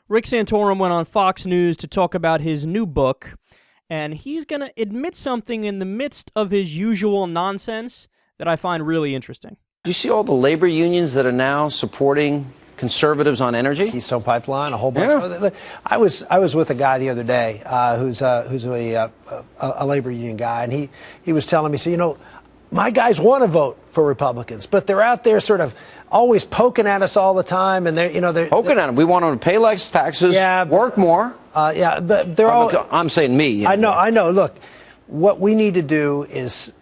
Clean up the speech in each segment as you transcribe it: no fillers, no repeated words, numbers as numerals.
Rick Santorum went on Fox News to talk about his new book, and he's going to admit something in the midst of his usual nonsense that I find really interesting. Do you see all the labor unions that are now supporting conservatives on energy? Keystone Pipeline, a whole bunch. Yeah. I was with a guy the other day who's a labor union guy, and he was telling me, so, you know, my guys want to vote for Republicans, but they're out there sort of always poking at us all the time, and they're poking at them. We want them to pay less taxes, work more. But they're all. I'm saying me. You know. I know. Look, what we need to do is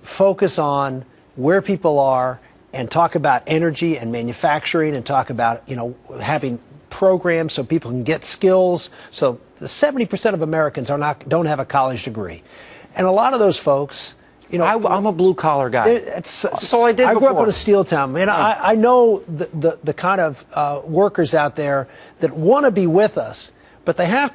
focus on where people are and talk about energy and manufacturing and talk about, you know, having programs so people can get skills. So the 70% of Americans don't have a college degree, and a lot of those folks. You know, I'm a blue-collar guy. That's all I did before. I grew up in a steel town. Man, I know the kind of workers out there that want to be with us, but we have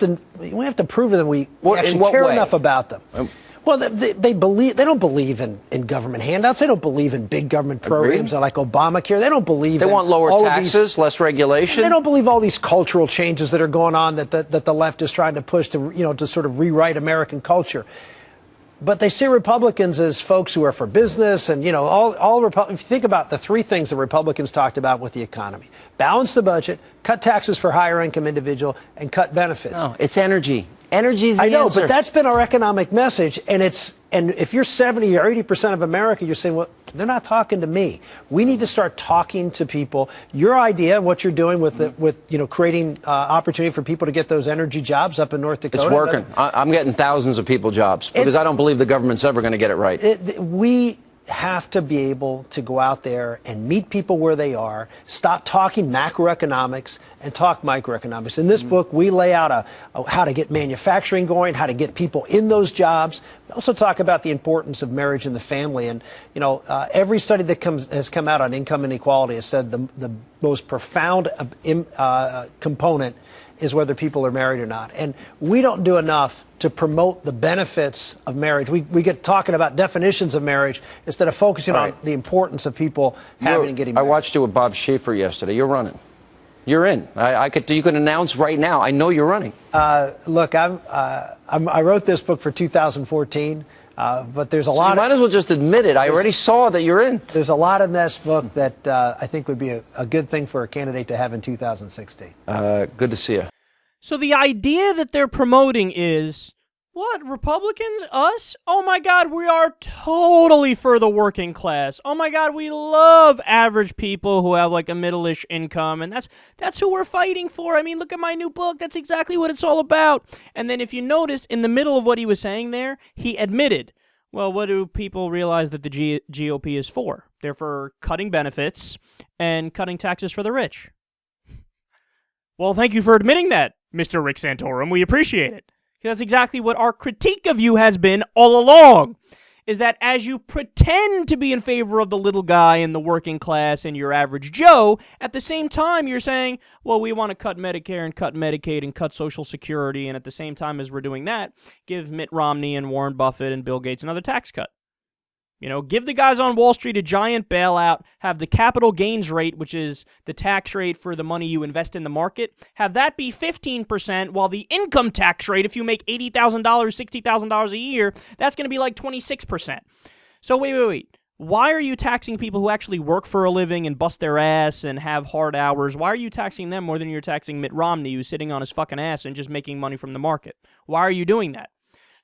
to prove that we actually care enough about them. Well, they don't believe in government handouts. They don't believe in big government programs like Obamacare. They don't believe they want lower taxes, less regulation. They don't believe all these cultural changes that are going on that the left is trying to push to sort of rewrite American culture. But they see Republicans as folks who are for business, and, you know, if you think about the three things the Republicans talked about with the economy: balance the budget, cut taxes for higher income individual, and cut benefits. No, it's energy. Energy's the answer. I know, but that's been our economic message, and if you're 70 or 80% of America, you're saying, well, they're not talking to me. We need to start talking to people. Your idea, what you're doing with creating opportunity for people to get those energy jobs up in North Dakota. It's working. I'm getting thousands of people jobs because I don't believe the government's ever going to get it right. We have to be able to go out there and meet people where they are, stop talking macroeconomics and talk microeconomics. In this book, we lay out how to get manufacturing going, how to get people in those jobs. We also talk about the importance of marriage and the family. And, you know, every study that has come out on income inequality has said the most profound component is whether people are married or not. And we don't do enough to promote the benefits of marriage. We get talking about definitions of marriage instead of focusing on the importance of people having and getting married. I watched you with Bob Schaefer yesterday. You're running. You're in. You can announce right now. I know you're running. Look, I wrote this book for 2014. But there's a lot. You might as well just admit it. I already saw that you're in. There's a lot in this book that I think would be a good thing for a candidate to have in 2016. Good to see you. So the idea that they're promoting is, what, Republicans? Us? Oh my God, we are totally for the working class. Oh my God, we love average people who have like a middle-ish income, and that's who we're fighting for. I mean, look at my new book. That's exactly what it's all about. And then if you notice, in the middle of what he was saying there, he admitted, well, what do people realize that the GOP is for? They're for cutting benefits and cutting taxes for the rich. Well, thank you for admitting that, Mr. Rick Santorum. We appreciate it. That's exactly what our critique of you has been all along, is that as you pretend to be in favor of the little guy and the working class and your average Joe, at the same time you're saying, well, we want to cut Medicare and cut Medicaid and cut Social Security, and at the same time as we're doing that, give Mitt Romney and Warren Buffett and Bill Gates another tax cut. You know, give the guys on Wall Street a giant bailout, have the capital gains rate, which is the tax rate for the money you invest in the market, have that be 15%, while the income tax rate, if you make $80,000, $60,000 a year, that's going to be like 26%. So wait. Why are you taxing people who actually work for a living and bust their ass and have hard hours? Why are you taxing them more than you're taxing Mitt Romney, who's sitting on his fucking ass and just making money from the market? Why are you doing that?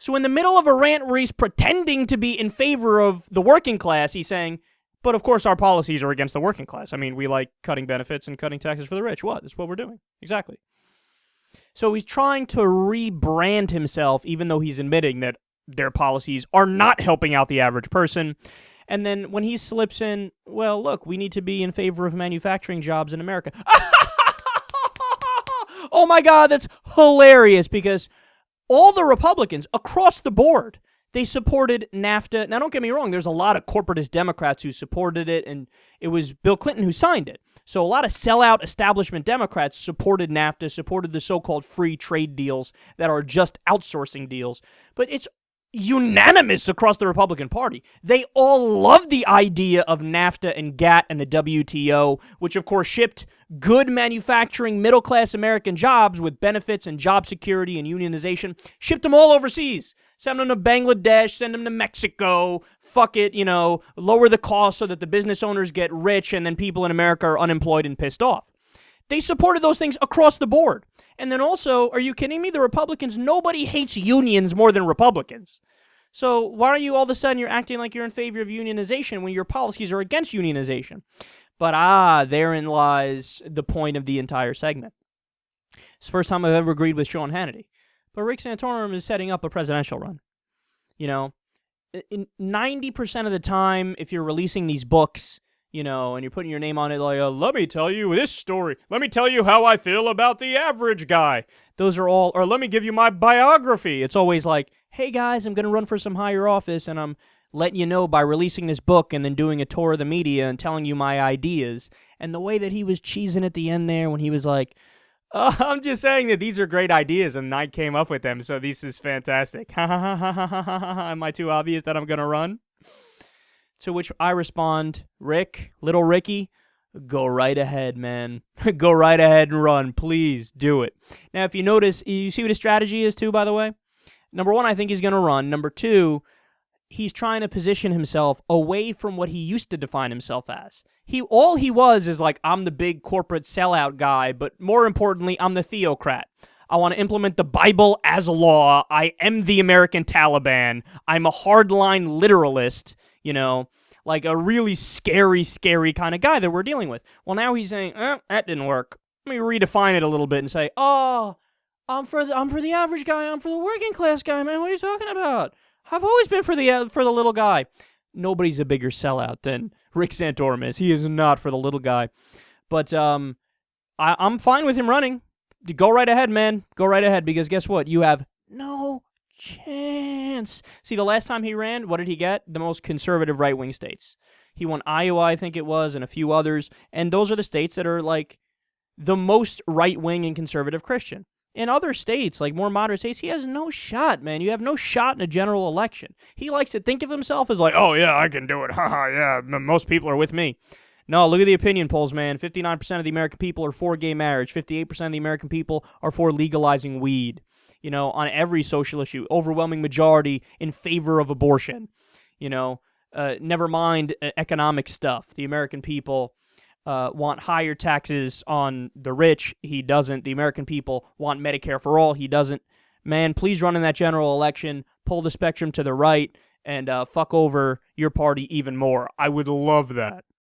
So in the middle of a rant where he's pretending to be in favor of the working class, he's saying, but of course our policies are against the working class. I mean, we like cutting benefits and cutting taxes for the rich. What? That's what we're doing. Exactly. So he's trying to rebrand himself, even though he's admitting that their policies are not helping out the average person. And then when he slips in, well, look, we need to be in favor of manufacturing jobs in America. Oh my God, that's hilarious, because all the Republicans across the board, they supported NAFTA. Now, don't get me wrong. There's a lot of corporatist Democrats who supported it, and it was Bill Clinton who signed it. So a lot of sellout establishment Democrats supported NAFTA, supported the so-called free trade deals that are just outsourcing deals. But it's unanimous across the Republican Party. They all love the idea of NAFTA and GATT and the WTO, which of course shipped good manufacturing middle-class American jobs with benefits and job security and unionization, shipped them all overseas. Send them to Bangladesh, send them to Mexico, fuck it, lower the cost so that the business owners get rich and then people in America are unemployed and pissed off. They supported those things across the board. And then also, are you kidding me? The Republicans, nobody hates unions more than Republicans. So why are you all of a sudden you're acting like you're in favor of unionization when your policies are against unionization? But therein lies the point of the entire segment. It's the first time I've ever agreed with Sean Hannity. But Rick Santorum is setting up a presidential run. 90% of the time, if you're releasing these books, and you're putting your name on it like, let me tell you this story. Let me tell you how I feel about the average guy. Those are all, or let me give you my biography. It's always like, hey guys, I'm going to run for some higher office and I'm letting you know by releasing this book and then doing a tour of the media and telling you my ideas. And the way that he was cheesing at the end there when he was like, I'm just saying that these are great ideas and I came up with them, so this is fantastic. Am I too obvious that I'm going to run? To which I respond, Rick, little Ricky, go right ahead, man. Go right ahead and run. Please do it. Now, if you notice, you see what his strategy is too, by the way? Number one, I think he's going to run. Number two, he's trying to position himself away from what he used to define himself as. All he was is like, I'm the big corporate sellout guy, but more importantly, I'm the theocrat. I want to implement the Bible as law. I am the American Taliban. I'm a hardline literalist. Like a really scary kind of guy that we're dealing with. Well, now he's saying, that didn't work. Let me redefine it a little bit and say, I'm for the average guy. I'm for the working class guy, man. What are you talking about? I've always been for the little guy. Nobody's a bigger sellout than Rick Santorum is. He is not for the little guy. But I'm fine with him running. Go right ahead, man. Go right ahead, because guess what? You have no chance. See, the last time he ran, what did he get? The most conservative right-wing states. He won Iowa, I think it was, and a few others, and those are the states that are like the most right-wing and conservative Christian. In other states, like more moderate states, he has no shot, man. You have no shot in a general election. He likes to think of himself as like, oh yeah, I can do it. Haha, yeah, most people are with me. No, look at the opinion polls, man. 59% of the American people are for gay marriage. 58% of the American people are for legalizing weed. On every social issue, overwhelming majority in favor of abortion. Never mind economic stuff. The American people want higher taxes on the rich. He doesn't. The American people want Medicare for all. He doesn't. Man, please run in that general election, pull the spectrum to the right, and fuck over your party even more. I would love that.